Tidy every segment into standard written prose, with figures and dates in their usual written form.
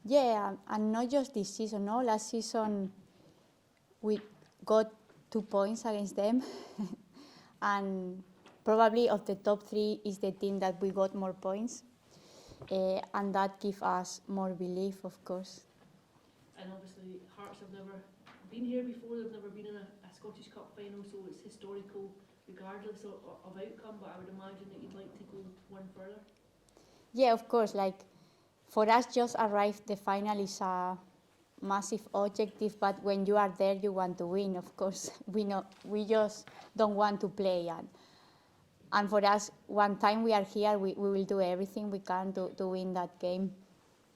Yeah, and not just this season, no? Last season we got 2 points against them, and probably of the top 3 is the team that we got more points, and that gives us more belief, of course. And obviously Hearts have never been here before, they've never been in a Scottish Cup final, so it's historical regardless of outcome, but I would imagine that you'd like to go one further. Yeah, of course, like for us just arrive the final is a massive objective, but when you are there you want to win, of course. We just don't want to play, and for us, one time we are here, we will do everything we can to win that game.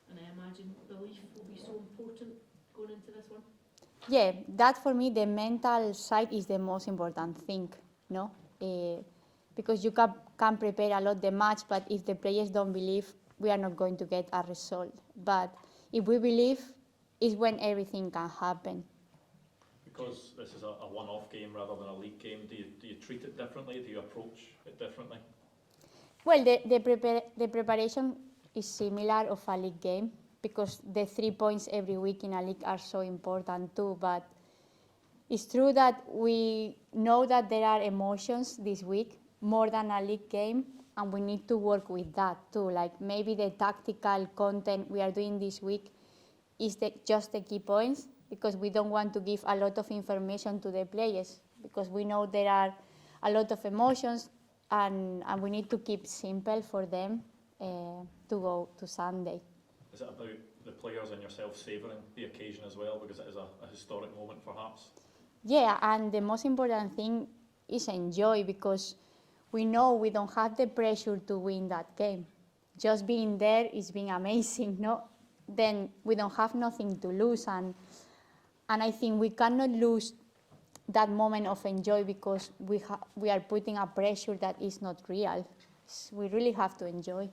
And I imagine belief will be so important going into this one. Yeah, that for me, the mental side is the most important thing, no? Because you can prepare a lot the match, but if the players don't believe, we are not going to get a result. But if we believe, is when everything can happen. Because this is a one-off game rather than a league game, do you treat it differently? Do you approach it differently? Well, the preparation is similar of a league game, because the 3 points every week in a league are so important too. But it's true that we know that there are emotions this week more than a league game, and we need to work with that too. Like maybe the tactical content we are doing this week is just the key points, because we don't want to give a lot of information to the players, because we know there are a lot of emotions, and we need to keep simple for them to go to Sunday. Is it about the players and yourself savouring the occasion as well, because it is a historic moment for Hearts? Yeah, and the most important thing is enjoy, because we know we don't have the pressure to win that game. Just being there is being amazing, no? Then we don't have nothing to lose, and I think we cannot lose that moment of enjoy, because we are putting a pressure that is not real. We really have to enjoy.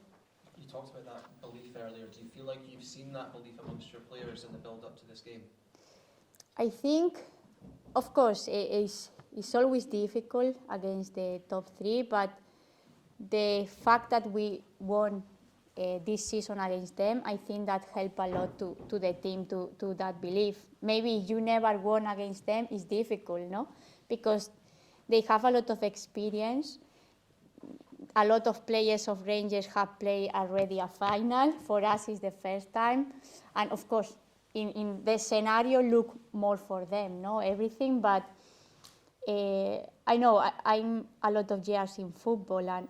You talked about that belief earlier. Do you feel like you've seen that belief amongst your players in the build-up to this game? I think, of course, it's always difficult against the top 3, but the fact that we won this season against them, I think that helped a lot to the team to that belief. Maybe you never won against them, it's difficult, no? Because they have a lot of experience. A lot of players of Rangers have played already a final. For us, it's the first time. And of course, in the scenario, look more for them, no? Everything, but I know I'm a lot of years in football, and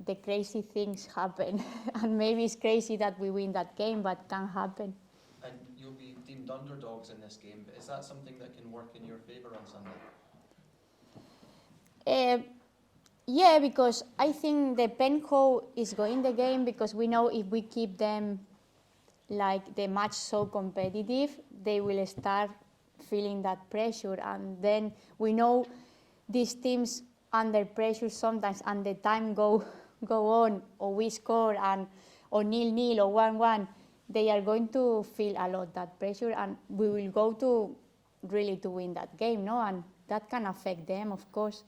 the crazy things happen. And maybe it's crazy that we win that game, but it can happen. And you'll be deemed underdogs in this game, but is that something that can work in your favour on Sunday? Yeah, because I think depends how is going the game, because we know if we keep them like the match so competitive, they will start feeling that pressure, and then we know these teams under pressure sometimes, and the time go on, or we score or 0-0 or 1-1, they are going to feel a lot that pressure, and we will go to really to win that game, no? And that can affect them, of course.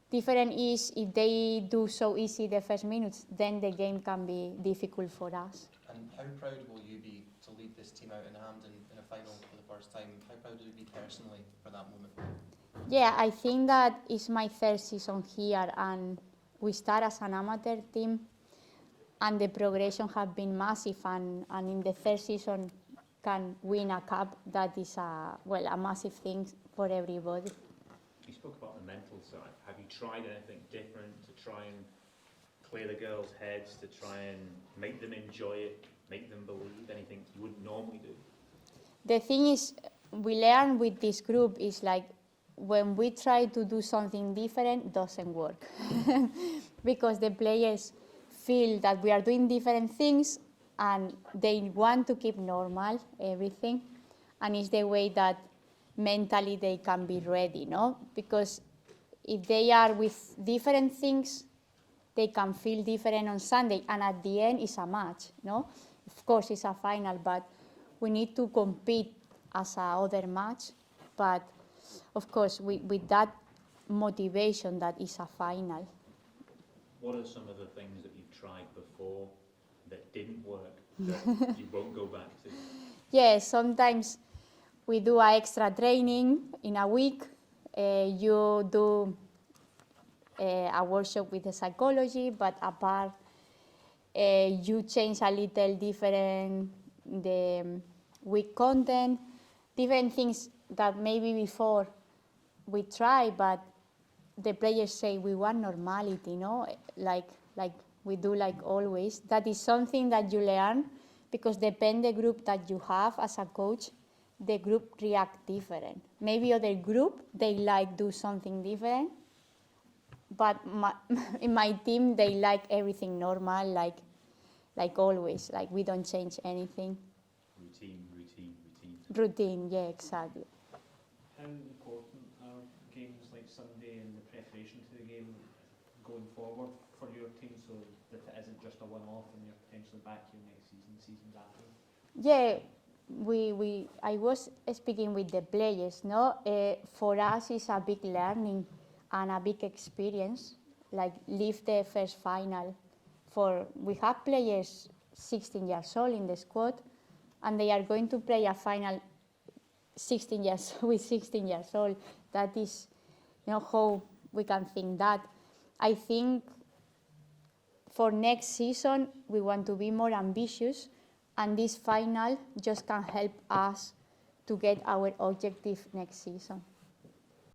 Different is if they do so easy the first minutes, then the game can be difficult for us. And how proud will you be to lead this team out in Hampden in a final for the first time? How proud will you be personally for that moment? Yeah, I think that it's my third season here, and we start as an amateur team, and the progression has been massive, and in the third season can win a cup. That is a massive thing for everybody. You spoke about the mental side. Have you tried anything different to try and clear the girls' heads, to try and make them enjoy it, make them believe anything you wouldn't normally do? The thing is, we learn with this group is like when we try to do something different, doesn't work. Because the players feel that we are doing different things, and they want to keep normal everything, and it's the way that mentally they can be ready, no? Because if they are with different things, they can feel different on Sunday, and at the end it's a match, no? Of course it's a final, but we need to compete as a other match, but of course with that motivation that is a final. What are some of the things that you've tried before that didn't work that you won't go back to? Yes, sometimes we do a extra training in a week. You do a workshop with the psychology, but apart, you change a little different the week content, different things that maybe before we try, but the players say we want normality, no? Like we do like always. That is something that you learn because depend the group that you have as a coach, the group react different. Maybe other group, they like do something different, but in my team, they like everything normal, like always, like we don't change anything. Routine. Routine, yeah, exactly. How important are games like Sunday and the preparation to the game going forward for your team so that it isn't just a one-off and you're potentially back here next season, seasons after? Yeah, I was speaking with the players, no? For us, it's a big learning and a big experience, like leave the first final. We have players 16 years old in the squad, and they are going to play a final 16 years with 16 years old. That is, how we can think that. I think for next season, we want to be more ambitious, and this final just can help us to get our objective next season.